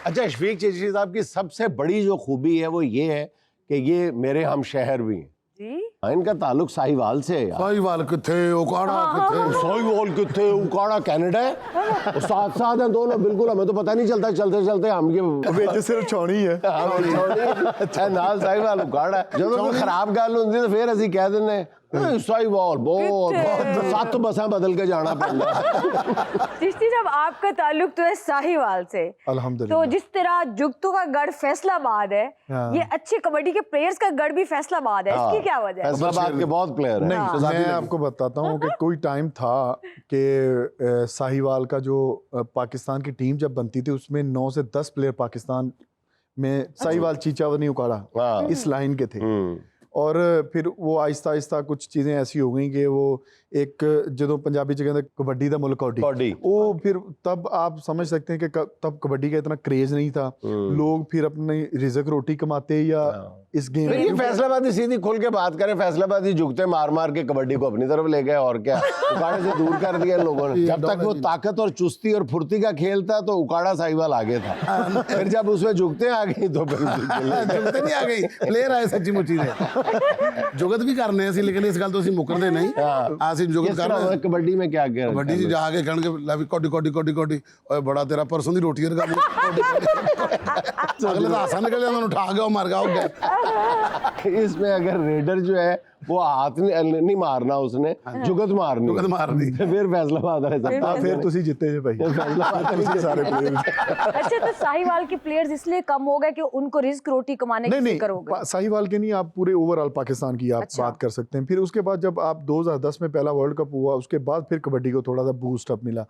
अच्छा, शफीक चिश्ती साहब की सबसे बड़ी जो खूबी है वो ये है कि ये मेरे हम शहर भी हैं जी। इनका ताल्लुक साहिवाल से है यार। साहिवाल किथे, उकाड़ा किथे? साहिवाल किथे, उकाड़ा कनाडा है, और साथ साथ हैं दोनों। बिल्कुल हमें तो पता नहीं चलता, चलते चलते हम ये सिर्फ छौनी है अच्छा नाल साहिवाल उकाड़ा जब कोई खराब गल होंदी तो फिर ਅਸੀਂ ਕਹਿ ਦਿੰਨੇ साहिवाल बहुत सात बसां बदल के जाना पैंदा। चिश्ती साहब आपका ताल्लुक तो है साहिवाल से, अल्हम्दुलिल्लाह। तो जिस तरह जुगतों का गढ़ फैसलाबाद है, ये अच्छे कबड्डी के प्लेयर्स का गढ़ भी फैसलाबाद है, इसकी क्या वजह है? फैसलाबाद के बहुत प्लेयर हैं। नहीं, मैं आपको बताता हूँ कि कोई टाइम था कि साहिवाल का जो पाकिस्तान की टीम जब बनती थी उसमें 9 से 10 प्लेयर पाकिस्तान में साहिवाल चीचावनी उकाड़ा इस लाइन के थे। और फिर वो आहिस्ता आहिस्ता कुछ चीज़ें ऐसी हो गई कि वो एक जो पंजाबी च कहते कबड्डी का मुल्क कबड्डी, वो फिर तब आप समझ सकते हैं कि तब कबड्डी का इतना क्रेज नहीं था। लोग फिर अपनी रिज़्क रोटी कमाते या इस गेम फिर ये फैसलाबादी सीधी खुल के बात करें, फैसलाबादी झुकते मार मार के कबड्डी को अपनी तरफ ले गए और क्या उकाड़े से दूर कर दिया लोगों ने। जब तक वो ताकत और चुस्ती और फुर्ती का खेल था तो उकाड़ा साहिवाल आगे था, फिर जब उसमें झुकते आ गई तो जुगत नहीं आ गई, प्लेयर आए सच्ची मुच्ची ने जुगत भी करने ਅਸੀਂ लेकिन इस गल तो ਅਸੀਂ मुकरदे नहीं। ਅਸੀਂ जुगत कर रहे हैं। कबड्डी में क्या कह कबड्डी च जाके कहणगे लै भी कोडी कोडी कोडी कोडी ओए बड़ा तेरा परसों दी रोटी वर्गा अगले दा हासा निकल जांदा उठा के मार गया। इसमें अगर रेडर जो है वो हाथ नहीं मारना, उसने जुगत मारनी फिर फैसलाबाद रह सकता है। फिर तुसी जीते जे भाई फैसलाबाद सारे प्लेयर। अच्छा, तो साहिवाल के प्लेयर्स इसलिए कम हो गए कि उनको रिस्क रोटी कमाने की फिक्र हो गई? साहिवाल के नहीं, आप पूरे ओवरऑल पाकिस्तान की आप बात कर सकते हैं। फिर उसके बाद जब आप 2010 में पहला वर्ल्ड कप हुआ, उसके बाद फिर कबड्डी को थोड़ा सा बूस्ट अप मिला।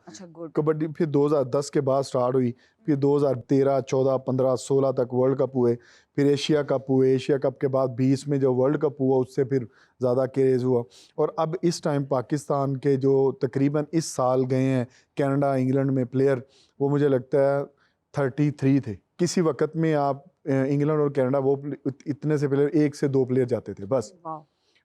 कबड्डी फिर 2010 के बाद स्टार्ट हुई, फिर 2013, 14, 15, 16 तक वर्ल्ड कप हुए, फिर एशिया कप हुए। एशिया कप के बाद 20 में जो वर्ल्ड कप हुआ उससे फिर ज़्यादा क्रेज़ हुआ। और अब इस टाइम पाकिस्तान के जो तकरीबन इस साल गए हैं कनाडा इंग्लैंड में प्लेयर, वो मुझे लगता है 33 थे। किसी वक्त में आप इंग्लैंड और कनाडा वो इतने से प्लेयर 1 से 2 प्लेयर जाते थे बस,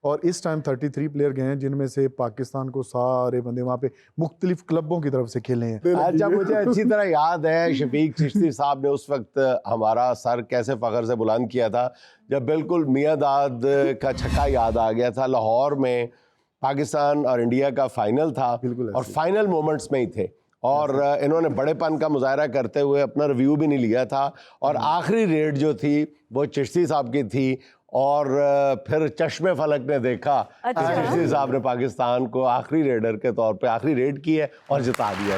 और इस टाइम 33 प्लेयर गए हैं जिनमें से पाकिस्तान को सारे बंदे वहाँ पे मुख्तलिफ क्लबों की तरफ से खेले हैं। अच्छा, मुझे अच्छी तरह याद है शफीक चिश्ती साहब ने उस वक्त हमारा सर कैसे फ़ख्र से बुलंद किया था जब बिल्कुल मियां दाद का छक्का याद आ गया था। लाहौर में पाकिस्तान और इंडिया का फाइनल था और फाइनल मोमेंट्स में ही थे, और इन्होंने बड़ेपन का मुजाहरा करते हुए अपना रिव्यू भी नहीं लिया था, और आखिरी रेड जो थी वो चिश्ती साहब की थी, और फिर चश्मे फलक ने देखा चिश्ती साहब ने पाकिस्तान को आखिरी रेडर के तौर पे आखिरी रेड की है और जिता दिया।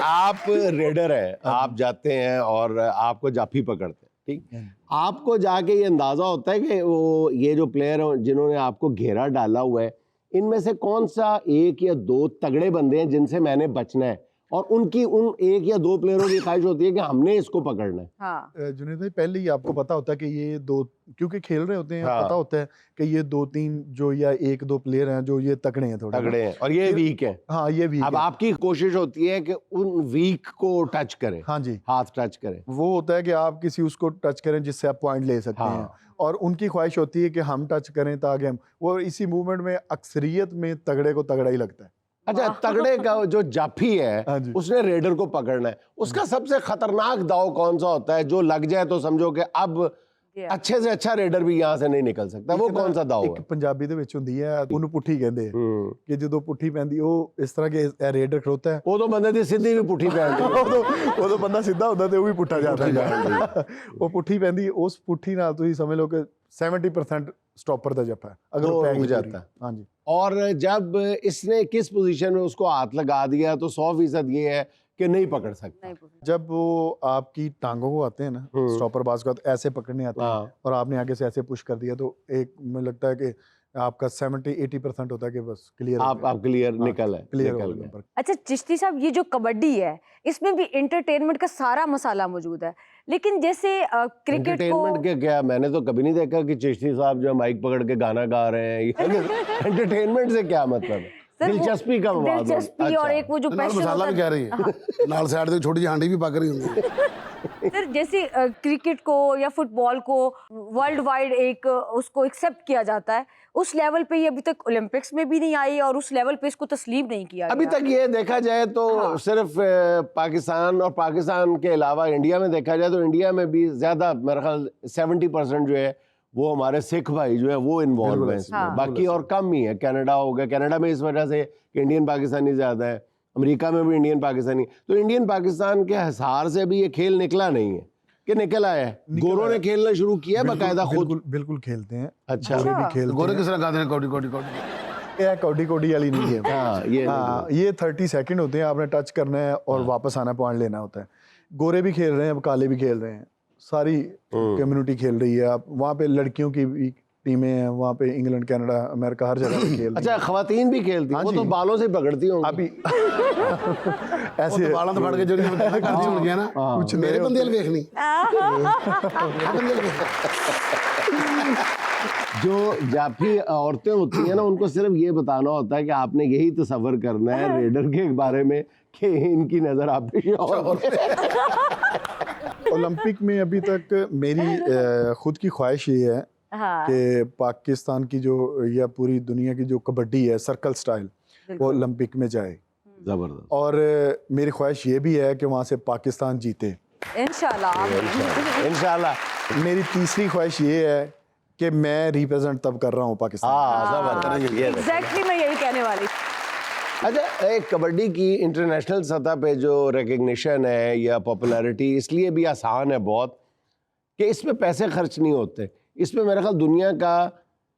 आप रेडर हैं, आप जाते हैं और आपको जाफी पकड़ते हैं, ठीक, आपको जाके ये अंदाजा होता है कि वो ये जो प्लेयर हैं जिन्होंने आपको घेरा डाला हुआ है, इनमें से कौन सा 1 या 2 तगड़े बंदे हैं जिनसे मैंने बचना है, और उनकी उन 1 या 2 प्लेयरों की ख्वाहिश होती है कि हमने इसको पकड़ना है। हाँ। जुनैद भाई, पहले ही आपको पता होता है कि ये 2, क्योंकि खेल रहे होते हैं, पता होता है कि ये 2-3 जो या 1-2 प्लेयर हैं जो ये तगड़े हैं, थोड़े तगड़े हैं और ये वीक हैं। हाँ, ये वीक। अब आपकी कोशिश होती है कि उन वीक को टच करें। हाँ जी, हाथ टच करें। वो होता है कि आप किसी उसको टच करें जिससे आप पॉइंट ले सकते हैं, और उनकी ख्वाहिश होती है कि हम टच करें ताकि हम वो इसी मूवमेंट में अक्सरियत में तगड़े को तगड़ा ही लगता है। अच्छा, तगड़े का जो जाफी है उसने रेडर को पकड़ना है, उसका सबसे खतरनाक दाव कौन सा होता है जो लग जाए तो समझो कि अब अच्छे से अच्छा रेडर भी यहाँ से नहीं निकल सकता, वो कौन सा दाव है? पंजाबी ਦੇ ਵਿੱਚ ਹੁੰਦੀ ਹੈ ਉਹਨੂੰ ਪੁੱਠੀ ਕਹਿੰਦੇ ਕਿ ਜਦੋਂ ਪੁੱਠੀ ਪੈਂਦੀ ਉਹ ਇਸ ਤਰ੍ਹਾਂ ਕਿ ਰੇਡਰ ਖੜੋਤਾ ਹੈ ਉਦੋਂ ਬੰਦੇ ਦੀ ਸਿੱਧੀ ਵੀ ਪੁੱਠੀ ਪੈਂਦੀ ਉਦੋਂ ਬੰਦਾ ਸਿੱਧਾ ਹੁੰਦਾ ਤੇ ਉਹ ਵੀ ਪੁੱਠਾ ਜਾਂਦਾ ਹੈ। ਉਹ ਪੁੱਠੀ ਪੈਂਦੀ, ਉਸ ਪੁੱਠੀ ਨਾਲ ਤੁਸੀਂ ਸਮਝ ਲਓ ਕਿ 70% स्टॉपर का जफा है अगर वो रुक जाता है। हाँ जी, और जब इसने किस पोजीशन में उसको हाथ लगा दिया तो 100% ये है कि नहीं पकड़ सकता। जब वो आपकी टांगों को आते हैं ना स्टॉपर बाज को ऐसे पकड़ने आते हैं और आपने आगे से ऐसे पुश कर दिया तो एक मुझे लगता है कि आपका 70-80% होता है कि बस क्लियर आप क्लियर निकल है, क्लियर निकल गया। अच्छा चिश्ती साहब, ये जो कबड्डी है इसमें भी एंटरटेनमेंट का सारा मसाला मौजूद है, लेकिन जैसे क्रिकेट को के क्या, मैंने तो कभी नहीं देखा कि चिश्ती साहब जो माइक पकड़ के गाना गा रहे हैं। एंटरटेनमेंट से क्या मतलब है? दिलचस्पी का दिलचस्पी और एक वो जो पैशन मसाला भी कह रही है नाल साइड से छोटी हांडी भी पक रही होंगी। सर जैसे क्रिकेट को या फुटबॉल को वर्ल्ड वाइड एक उसको एक्सेप्ट किया जाता है, उस लेवल पे ये अभी तक ओलंपिक्स में भी नहीं आई और उस लेवल पे इसको तस्लीम नहीं किया अभी गया। तक ये देखा जाए तो सिर्फ पाकिस्तान और पाकिस्तान के अलावा इंडिया में देखा जाए तो इंडिया में भी ज्यादा मेरा ख्याल 70% जो है वो हमारे सिख भाई जो है वो इन्वॉल्व है इसमें। हाँ। बाकी और कम ही है। कनाडा हो गया, कनाडा में इस वजह से कि इंडियन पाकिस्तानी ज्यादा है, अमेरिका में भी इंडियन पाकिस्तानी, तो इंडियन पाकिस्तान के हिसार से भी ये खेल निकला नहीं है कि निकल आया है। गोरों ने खेलना शुरू किया है बाकायदा खुद। बिल्कुल बिल्कुल खेलते हैं। अच्छा। गोरे भी खेलते गोरे हैं। किस तरह गाते हैं कौड़ी कौड़ी कौड़ी? ये कौडी कौडी वाली नहीं है। हाँ, ये 30 सेकंड होते हैं, आपने टच करना है और वापस आना, पॉइंट लेना होता है। गोरे भी खेल रहे हैं, अब काले भी खेल रहे हैं, सारी कम्युनिटी खेल रही है। आप वहाँ पे लड़कियों की भी टीमें हैं, वहाँ पे इंग्लैंड, कनाडा, अमेरिका, हर जगह पे खेल रही अच्छा, हैं। खवातीन भी खेलती हैं, वो हाँ तो जी। बालों से पकड़ती होंगी। अभी ਉਹ ऐसे ਤਾਂ ਬਾਲਾਂ ਤੋਂ ਫੜ ਕੇ ਜਿਹੜੀਆਂ ਬਤਾਣਾ ਕਰਦੀ ਹੋਣਗੀਆਂ ਨਾ, ਕੁਛ ਮੇਰੇ ਨਹੀਂ ਬੰਦੇ ਵਾਲ ਵੇਖ ਲਈ ਮੇਰੇ ਬੰਦੇ ਵਾਲ ਵੇਖ। जो जाफी औरतें होती हैं ना, उनको सिर्फ ये बताना होता है कि आपने यही तसव्वुर करना है रेडर के बारे में कि इनकी नजर आप पे और ओलंपिक में अभी तक मेरी खुद की ख्वाहिश ये है हाँ कि पाकिस्तान की जो या पूरी दुनिया की जो कबड्डी है सर्कल स्टाइल, वो ओलंपिक में जाए। जबरदस्त। और मेरी ख्वाहिश ये भी है कि वहाँ से पाकिस्तान जीते। इंशाल्लाह। इंशाल्लाह। मेरी तीसरी ख्वाहिश ये है कि मैं रिप्रेजेंट तब कर रहा हूँ पाकिस्तान। जबरदस्त। ये देखो। एग्जैक्टली मैं यही कहने वाली। अच्छा, एक कबड्डी की इंटरनेशनल सतह पे जो रिकग्निशन है या पॉपुलैरिटी इसलिए भी आसान है बहुत कि इसमें पैसे खर्च नहीं होते। इसमें मेरा ख्याल दुनिया का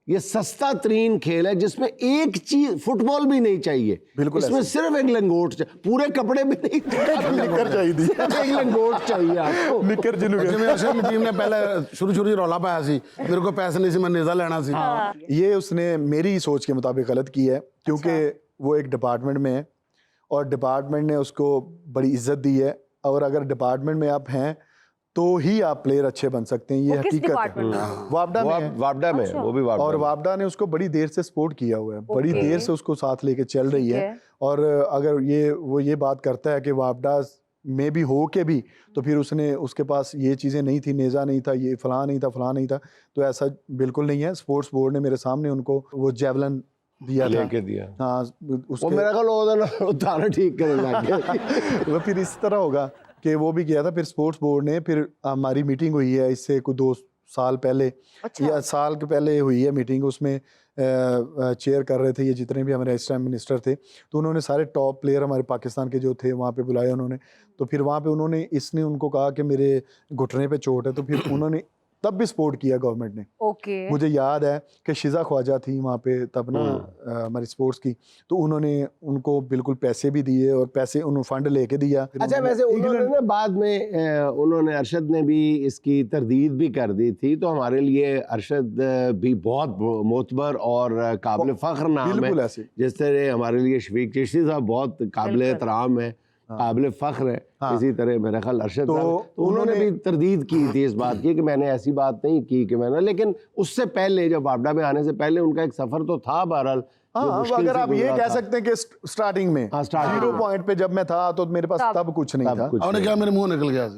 ये सस्ता तरीन खेल है जिसमें एक चीज, फुटबॉल भी नहीं चाहिए। बिल्कुल इसमें ऐसे। सिर्फ एक लंगोट चाहिए, पूरे कपड़े भी नहीं निक्कर चाहिए थी। सिर्फ एक लंगोट चाहिए आपको। निक्कर जिन्हों ਜਿਵੇਂ ਅਸ਼ਰਫ ਨਦੀਮ ਨੇ ਪਹਿਲੇ ਸ਼ੁਰੂ ਸ਼ੁਰੂ 'ਚ ਰੌਲਾ ਪਾਇਆ ਸੀ, ਮੇਰੇ ਕੋਲ ਪੈਸੇ नहीं सी, मैं नेज़ा लेना सी। ये उसने मेरी सोच के मुताबिक गलत की है, क्योंकि वो एक डिपार्टमेंट में है और डिपार्टमेंट ने उसको बड़ी इज्जत दी है। और अगर डिपार्टमेंट में आप हैं तो ही आप प्लेयर अच्छे बन सकते हैं। ये वो किस हकीकत डिपार्टमेंट है। में? वापडा में है। वापडा में है, वो भी वापडा और में। वापडा ने उसको बड़ी देर से सपोर्ट किया हुआ है, बड़ी ओके। देर से उसको साथ लेके चल रही ठीक है। है। और अगर वो ये बात करता है कि वापडा में भी हो के भी, तो फिर उसने उसके पास ये चीज़ें नहीं थी, नेज़ा नहीं था, ये फलां नहीं था, फलां नहीं था, तो ऐसा बिल्कुल नहीं है। स्पोर्ट्स बोर्ड ने मेरे सामने उनको वो जेवलिन दिया था। लेके दिया। हाँ, वो मेरा ख्याल उतारा ठीक करने लग गया। वो फिर इस तरह होगा कि वो भी किया था। फिर स्पोर्ट्स बोर्ड ने, फिर हमारी मीटिंग हुई है इससे कुछ 2 साल पहले, अच्छा। या साल के पहले हुई है मीटिंग। उसमें चेयर कर रहे थे ये जितने भी हमारे इस टाइम मिनिस्टर थे, तो उन्होंने सारे टॉप प्लेयर हमारे पाकिस्तान के जो थे वहाँ पे बुलाए उन्होंने। तो फिर वहाँ पे इसने उनको कहा कि मेरे घुटने पे चोट है, तो फिर उन्होंने तब भी सपोर्ट किया गवर्नमेंट ने। ओके। मुझे याद है कि शिजा ख्वाजा थी वहाँ पे तब ना, हमारी स्पोर्ट्स की, तो उन्होंने उनको बिल्कुल पैसे भी दिए और पैसे उन्होंने फंड लेके दिया। अच्छा, वैसे उन्होंने ना बाद में उन्होंने अरशद ने भी इसकी तरदीद भी कर दी थी, तो हमारे लिए अरशद भी बहुत मोतबर और काबिल फ़ख्र नाम बिल्कुल है। ऐसे। जिस तरह हमारे लिए शफीक चिश्ती साहब बहुत काबिल बिल्कुल। एहतराम है, काबिल फ़ख्र है, हाँ। इसी तरह मेरा ख्याल अरशद तो साहब, तो उन्होंने भी तरदीद की थी इस बात की कि मैंने ऐसी बात नहीं की कि मैंने, लेकिन उससे पहले जब वापडा में आने से पहले उनका एक सफ़र तो था बहरहाल। जो हाँ, मुश्किल अगर से आप ये गुजरा कह था। सकते हैं कि स्टार्टिंग में हाँ, स्टार्टिंग 0 में। पॉइंट पे जब मैं था तो मेरे पास तब कुछ नहीं तब था। कुछ ਉਹਨੇ ਕਿਹਾ ਮੇਰੇ ਮੂੰਹ ਨਿਕਲ ਗਿਆ ਸੀ।